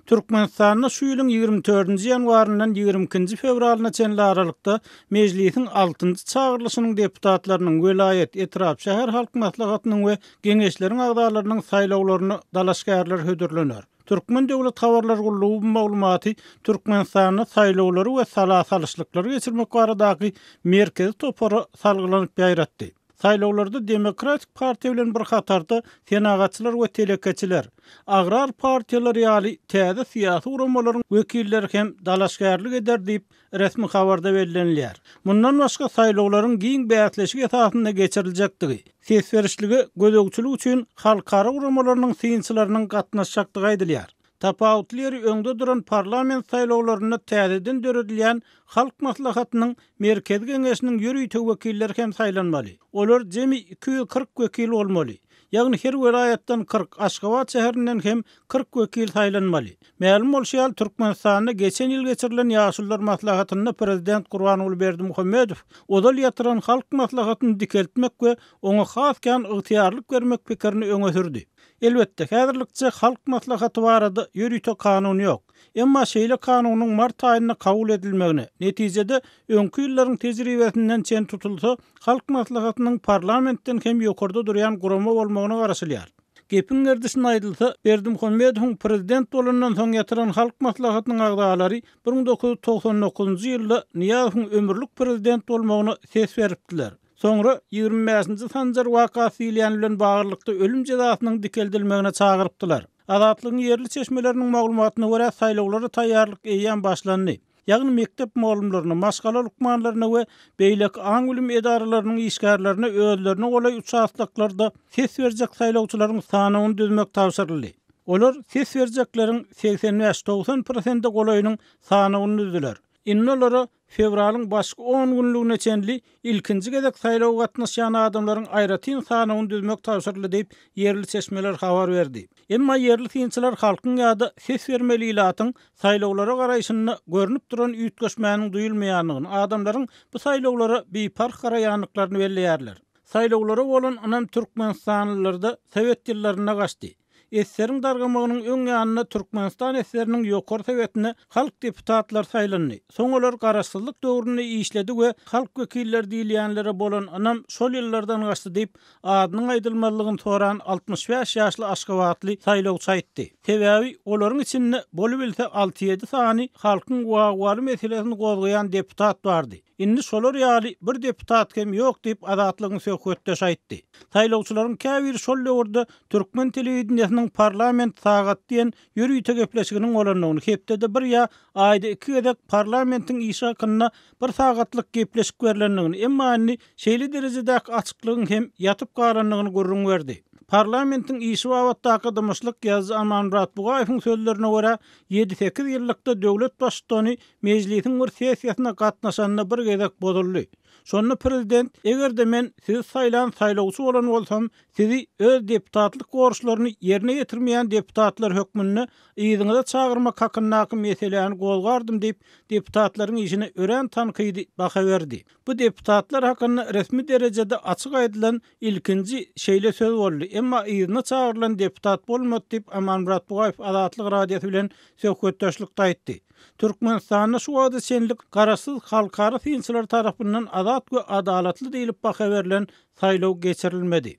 Türkmenistanda şu ýylyň 24-nji ýanwaryndan 22-nji fevralyna çenli aralykda mejlisiň 6-njy çağrylşynyň deputatlarynyň welayet, etrap, şäher halk maslahatynyň we geňeşleriň agdalarynyň saýlawlaryny dalaşgärler hödürlenär. Türkmen Döwlet Habarlar Gullugy bu maglumaty Türkmenistanyň saýlawlary we salasalyşlyklary geçirmek baradaky merkezi topara salgylanyp ýaýratdy. Saýlawlarda Demokratik Partiýa bilen bir hatarda senagatçylar we telekeçiler, agrar partiýalar ýaly täze syýasy uramalaryň wekilleri hem dalaşgärlik eder diýip resmi habarda bellenilýär. Mundan başga saýlawlaryň giň bäýatleşik esasynda geçiriljekdigi, ses berişligi gözegçilik üçin halkara uramalarynyň synçylarynyň gatnaşjakdygy aýdylýar. Tapawutlyary öňde duran parlament saýlawlaryna täzeden döredilýän halk maslahatynyň merkezi geňeşiniň ýürüýte wekilleri hem saýlanmaly. Olar jemi 240 wekil bolmaly. Ýagny her welayatdan 40, Aşgabat şäherinden hem 40 wekil saýlanmaly. Ma'lum bolşýar Türkmenistanda geçen ýyl geçirilen ýaşullar maslahatyna prezident Gurbanuly Berdimuhammedow odal ýatyran halk maslahatyny dikeltmek we oňa haskan ygtyýarlyk bermek pikirini öňe sürdi. Elbetde häzirlikçe halk maslahaty barada ýürüýte kanuny ýok. Emma şeýle kanunyň mart aýynda kabul edilmegine, netijede öňkü ýyllaryň tejribesinden çen tutulsa, halk maslahatynyň parlamentden hem ýokarda durýan gurama bolmagyna garaşylýar. Gepin gerdisine aýdylsa, Berdimuhammedow prezident bolandan soň ýatyran halk maslahatynyň agdalary 1999-njy ýylda Niýazowyň ömürlük prezident bolmagyna ses beripdiler. Sonra 25-nji sanjar wakasy bilen baglykda ölüm jazasynyň dikeldilmegine çagyrypdylar. Azatlygyň ýerli çeşmeleriniň maglumatyna görä saýlawlara taýýarlyk eýýän başlandy. Ýagny mektep muallimlerini, maşgala lukmanlaryny we beýlek aň bilim edaralarynyň işgärlerini özlerine golay uçaşlyklarda ses berjek saýlawçylaryň sanyny düzmek tapşyryldy. Olar ses berjekleriň 85-90% golaýynyň sanyny düzdiler. Innolara fevralyň başky 10 günlüğüne çenli ilkinji gezek saýlaw gatnaşan adamlaryň aýratyn sanyny düzmek tapşyryldy diýip ýerli çeşmeler habar berdi. Emma ýerli synçylar halkyň ýa-da ses bermeli ilatyň saýlawlara garaýşyny görnüp duran üýtgeşmäniň duýulmaýanlygyny, adamlaryň bu saýlawlara beýpark garaýanlyklaryny belleýärler. Saýlawlara bolan anam Türkmenistanlylarda Sowet ýyllaryna gaçdy. Eseriň dargamagynyň öň ýanyna Türkmenistan eseriniň ýokary sowetine halk deputatlar saýlandy. Soň olar garaşsyzlyk döwründe işledi we halk wekilleri diýilýänlere bolan anam şol ýyllardan gaçdy diýip adynyň aýdylmalygyny soran 65 ýaşly Aşgabatly saýlawçy aýtdy. Sebäbi olaryň içinde bolup bilse 6-7 sany halkyň wagwary meselesini gozgaýan deputat bardy. Indi şolar ýaly bir deputat hem ýok diýip azatlygyny söhbetdeş aýtdy. Saýlawçylaryň käbiri şol döwürde Türkmen telewizionynyň parlament sagat diýen ýürüýte gepleşiginiň bolanlygyny, hepde bir ýa aýda 2 gezek parlamentiň iş hakyna bir sagatlyk gepleşik berilenligini, emma anni şeýle derejedäki açyklygyň hem ýatyp galanlygyny görüň berdi. Parlamentiň işi wagtdaky dymyşlyk ýazgy Amanmurat Bugaýewiň sözlerine görä 7-8 ýyllykda döwlet başçyny mejlisiň bir sessiýasyna gatnaşanyna bir gezek bozuldy. Şonu prezident, egerde men siz saýlan saýlawçy bolan bolsam, sizi öz deputatlyk goruşlaryny ýerine ýetirmeýän deputatlar hökmüne ýygyňyza çagyrmak hakynaky meseleni gozgardym diýip deputatlaryň işine ören tankydy baha berdi. Bu deputatlar hakyna resmi derejede açyk aýdylan ilkinji şeýle söz boldy. Emma ýygyna çagyrılan deputat bolmady diýip Amanmurat Bugaýew Azatlyk radiosu bilen söhbetdeşlikde aýtdy. Türkmenistanda şu wagtda şenlik garaşsyz halkara synçylar tarapyndan azat we adalatly diýilip baha berilen saýlaw geçirilmedi.